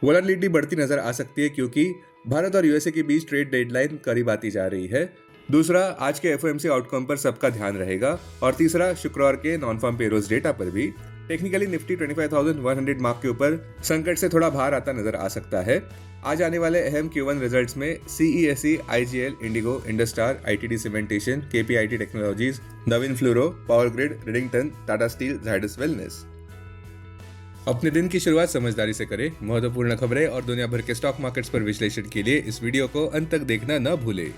Volatility बढ़ती नजर आ सकती है क्योंकि भारत और यूएसए के बीच ट्रेड डेडलाइन करीब आती जा रही है। दूसरा, आज के एफओएमसी आउटकम पर सबका ध्यान रहेगा। और तीसरा, शुक्रवार के नॉन फार्म पेरोल्स डेटा पर भी। टेक्निकली निफ्टी 25,100 मार्क के ऊपर संकट से थोड़ा बाहर आता नजर आ सकता है। आज आने वाले अहम Q1 रिजल्ट्स में CESC, IGL, IndiGo, IndoStar, ITD Cementation, KPIT Technologies, Navin Fluoro, Power Grid, Redington, Tata Steel, Zydus Wellness. अपने दिन की शुरुआत समझदारी से करें। महत्वपूर्ण खबरें और दुनिया भर के स्टॉक मार्केट्स पर विश्लेषण के लिए इस वीडियो को अंत तक देखना न भूलें।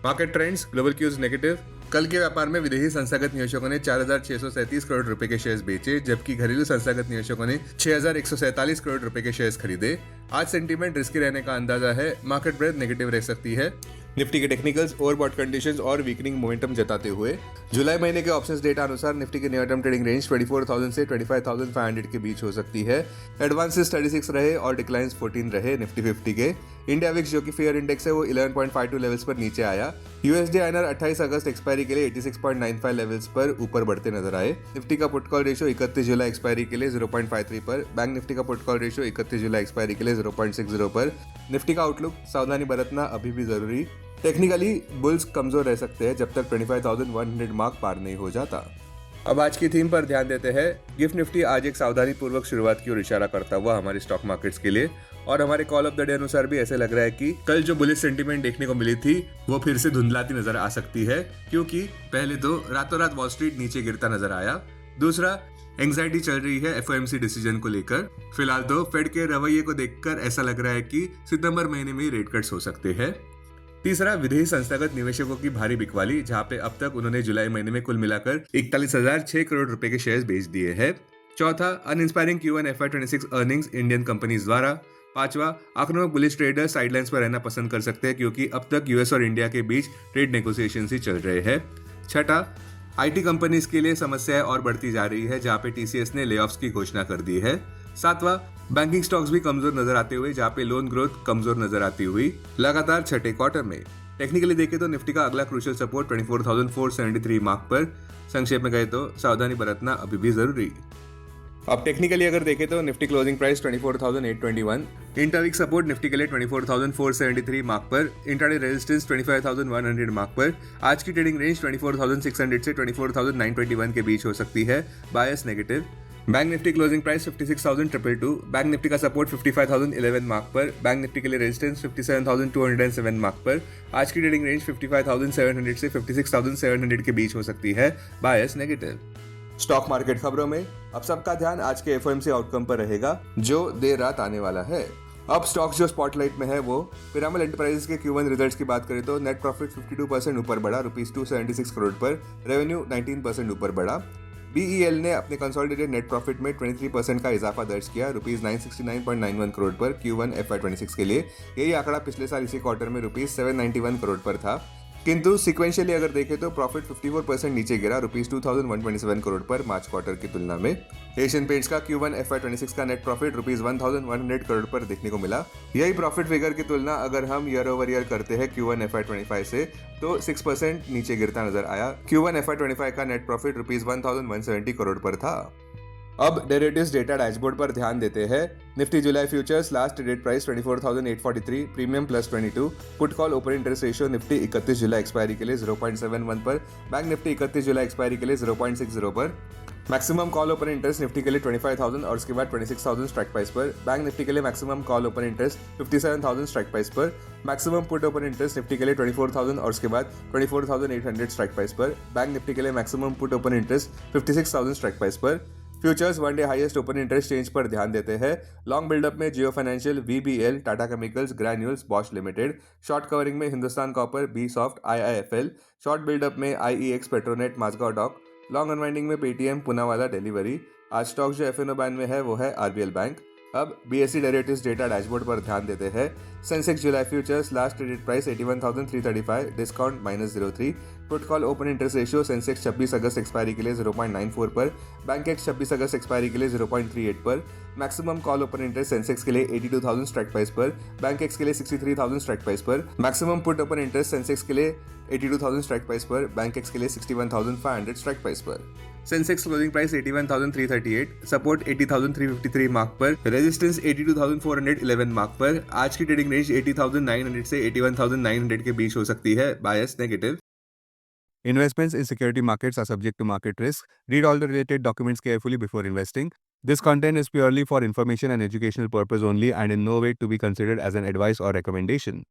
Market trends, global cues negative. कल के व्यापार में विदेशी संस्थागत निवेशकों ने 4,637 करोड़ रुपए के शेयर्स बेचे, जबकि घरेलू संस्थागत निवेशकों ने 6,147 करोड़ रुपए के शेयर्स खरीदे। आज सेंटीमेंट रिस्की रहने का अंदाजा है। मार्केट ब्रेथ नेगेटिव रह सकती है। निफ्टी के टेक्निकल्स ओवरबॉट कंडीशंस और वीकनिंग मोमेंटम जताते हुए जुलाई महीने के ऑप्शंस डेटा अनुसार निफ्टी की नियर टर्म ट्रेडिंग रेंज 24,000 से 25,500 के बीच हो सकती है। एडवांसेस 36 रहे और डिक्लाइंस 14 रहे निफ्टी 50 के। इंडिया विक्स जो कि फेयर इंडेक्स है वो 11.52 लेवल्स पर नीचे आया। यूएसडी आईएनआर 28 अगस्त एक्सपायरी के लिए 86.95 लेवल्स पर ऊपर बढ़ते नजर आए। निफ्टी का put call ratio 31 July expiry के लिए 0.53 पर। बैंक निफ्टी का put call ratio 31 July expiry के लिए 0.60 पर। निफ्टी का आउटलुक, सावधानी बरतना अभी भी जरूरी। टेक्निकली बुल्स कमजोर रह सकते हैं जब तक 25,100 मार्क पार नहीं हो जाता। अब आज की थीम पर ध्यान देते हैं। गिफ्ट निफ्टी आज एक सावधानी पूर्वक शुरुआत की ओर इशारा करता हुआ हमारे स्टॉक मार्केट्स के लिए, और हमारे कॉल ऑफ द डे अनुसार भी ऐसे लग रहा है कि कल जो बुलिश सेंटीमेंट देखने को मिली थी वो फिर से धुंधलाती नजर आ सकती है, क्योंकि पहले तो रातों रात वॉल स्ट्रीट नीचे गिरता नजर आया। दूसरा, एंग्जाइटी चल रही है एफओएमसी डिसीजन को लेकर। फिलहाल तो फेड के रवैये को देखकर ऐसा लग रहा है कि सितंबर महीने में रेट कट्स हो सकते हैं। तीसरा, विदेशी संस्थागत निवेशकों की भारी बिकवाली, जहां पे अब तक उन्होंने जुलाई महीने में कुल मिलाकर 41,006 करोड़ रुपए के शेयर्स बेच दिए हैं। चौथा, uninspiring Q1 FY26 earnings Indian companies द्वारा। पांचवा, आक्रामक बुलिश ट्रेडर साइडलाइंस पर रहना पसंद कर सकते हैं क्योंकि अब तक यूएस और इंडिया के बीच ट्रेड नेगोशिएशन ही चल रहे हैं। छठा, आईटी कंपनीज के लिए समस्याएं और बढ़ती जा रही है, जहां पे टीसीएस ने लेऑफ्स की घोषणा कर दी है। सातवां, बैंकिंग स्टॉक्स भी कमजोर नजर आते हुए, जहां पे लोन ग्रोथ कमजोर नजर आती हुई लगातार छठे क्वार्टर में। टेक्निकली देखें तो निफ्टी का अगला क्रूशियल सपोर्ट 24,473 मार्क पर। संक्षेप में कहे तो सावधानी बरतना अभी भी जरूरी। अब टेक्निकली अगर देखें तो Nifty closing price 24,821, interweek support Nifty के लिए 24,473 मार्क पर, इंट्राडे रेजिस्टेंस 25,100 मार्क पर। आज की ट्रेडिंग रेंज 24,600 से 24,921 के बीच हो सकती है, bias negative. Bank Nifty closing price 56,222, bank Nifty का सपोर्ट 55,011 मार्क पर, बैंक निफ्टी के लिए रेजिस्टेंस 57,207 मार्क पर। आज की ट्रेडिंग रेंज 55,700 से 56,700 के बीच हो सकती है, बायस नेगेटिव। स्टॉक मार्केट खबरों में अब सबका ध्यान आज के एफओएमसी आउटकम पर रहेगा जो देर रात आने वाला है। अब स्टॉक्स जो स्पॉटलाइट में है वो पिरामल एंटरप्राइजेस के Q1 रिजल्ट्स की बात करें तो नेट प्रॉफिट 52% ऊपर बढ़ा, ₹276 करोड़ पर। रेवेन्यू 19% ऊपर बढ़ा। बीईएल ने अपने कंसोलिडेटेड नेट प्रॉफिट में 23% का इजाफा दर्ज किया, ₹969.91 करोड़ पर Q1 FY26 के लिए। यही आंकड़ा पिछले साल इसी क्वार्टर में ₹791 करोड़ पर था। किंतु सिक्वेंशियली अगर देखें तो प्रॉफिट 54% नीचे गिरा, ₹2,127 करोड़ पर मार्च क्वार्टर की तुलना में। एशियन पेंट्स का Q1 FY26 का नेट प्रॉफिट ₹1,100 करोड़ पर देखने को मिला। यही प्रॉफिट फिगर की तुलना अगर हम ईयर ओवर ईयर करते हैं Q1 FY25 से तो 6% नीचे गिरता नजर आया। Q1 FY25 का नेट प्रॉफिट ₹1,170 करोड़ पर था। अब डेरिवेटिव्स डेटा डैशबोर्ड पर ध्यान देते हैं। Nifty July futures last traded price 24,843, premium +22। Put call open interest ratio Nifty 31 July expiry के लिए 0.71 पर, बैंक निफ्टी 31 जुलाई एक्सपायरी के लिए 0.60 पर। Maximum call open interest Nifty के लिए 25,000 और उसके बाद 26,000 स्ट्राइक प्राइस पर। बैंक निफ्टी के लिए maximum call open interest 57,000 strike price पर। Maximum put open interest Nifty के लिए 24,000 और उसके बाद 24,800 स्ट्राइक प्राइस पर। बैंक निफ्टी के लिए maximum put open interest 56,000 strike price पर। Futures one day highest open interest change पर ध्यान देते हैं। लॉन्ग बिल्डअप में Jio Financial, VBL, Tata Chemicals, Granules, Bosch Limited. Short covering में Hindustan Copper, B Soft, IIFL. Short buildup में IEX, Petronet, Mazagon Dock. Long unwinding में Paytm, Poonawalla, Delhivery. आज स्टॉक जो एफएनओ बैन में है वो है आरबीएल बैंक। अब बीएसई डेरिवेटिव्स डेटा डैशबोर्ड पर ध्यान देते हैं। Sensex July futures last traded price 81,335, discount -03। Put call open interest ratio Sensex 26 अगस्त एक्सपायरी के लिए 0.94 पर, बैंकेक्स 26 अगस्त एक्सपायरी के लिए 0.38 पर। Maximum call open interest Sensex के लिए 82,000 स्ट्राइक प्राइस पर, बैंकेक्स के लिए 63,000 स्ट्राइक प्राइस पर। Maximum put open interest Sensex के लिए 82,000 स्ट्राइक प्राइस पर, बैंकेक्स के लिए 61,500 स्ट्राइक प्राइस पर। Sensex closing price 81,338, support 80,353 mark पर, रेजिस्टेंस 82,411 मार्क पर। आज की ट्रेडिंग रेंज 80,900 से 81,900 के बीच हो सकती है, bias negative. Investments in security markets are subject to market risk. Read all the related documents carefully before investing. This content is purely for information and educational purpose only and in no way to be considered as an advice or recommendation.